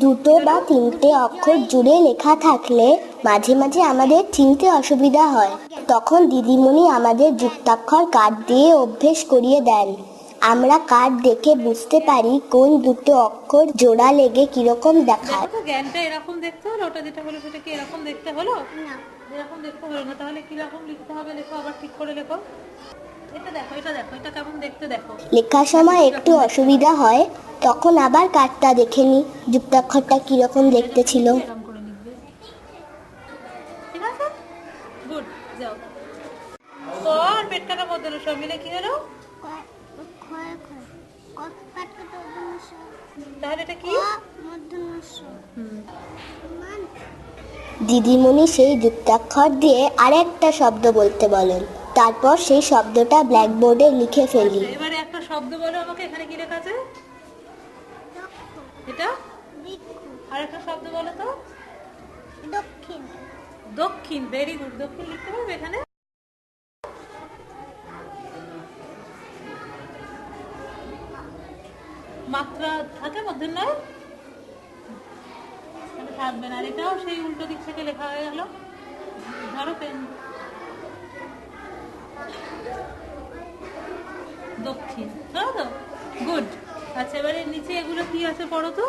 দুটো বা তিনটে অক্ষর জুড়ে লেখা থাকলে মাঝে মাঝে আমাদের চিনতে অসুবিধা হয়। তখন দিদিমণি আমাদের যুক্তাক্ষর কার্ড দিয়ে অভ্যেস করিয়ে দেন। আমরা কার্ড দেখে বুঝতে পারি কোন দুটো অক্ষর জোড়া লেগে কিরকম দেখায়। জ্ঞানটা এরকম দেখতে হলো, ওটা যেটা হলো সেটা কি এরকম দেখতে হলো না? এরকম দেখতে হলো না, তাহলে কিরকম লিখতে হবে? লেখো, আবার ঠিক করে লেখো। এটা দেখো, এটা দেখো, এটা কেমন দেখতে দেখো। লেখার সময় একটু অসুবিধা হয়, তখন আবার কার্ডটা দেখে নি যুক্তাক্ষরটা কিরকম দেখতে ছিল। এরকম করে লিখবে, ঠিক আছে? গুড, যাও। তো আর পেটকাটা মধ্যে সব মিলে কি হলো? তাহলে এটা কি? দিদিমণি সেই যুক্তাক্ষর দিয়ে আরেকটা শব্দ বলতে বলেন, তারপর সেই শব্দটা ব্ল্যাকবোর্ডে লিখে ফেলি। এবারে একটা শব্দ বলো আমাকে, এখানে কি লেখা আছে? এটা আর একটা শব্দ বলো তো। দক্ষিণ। দক্ষিণ, ভেরি গুড। দক্ষিণ লিখতে পারবে এখানে? মাত্রা থাকে মধ্যে নয়, থাকবে না। আর এটাও সেই উল্টো দিক থেকে লেখা হয়ে গেল। ধরো পেন, দক্ষিণ, ধরো তো। গুড। আচ্ছা, এবারে নিচে এগুলো কি আছে পড়ো তো।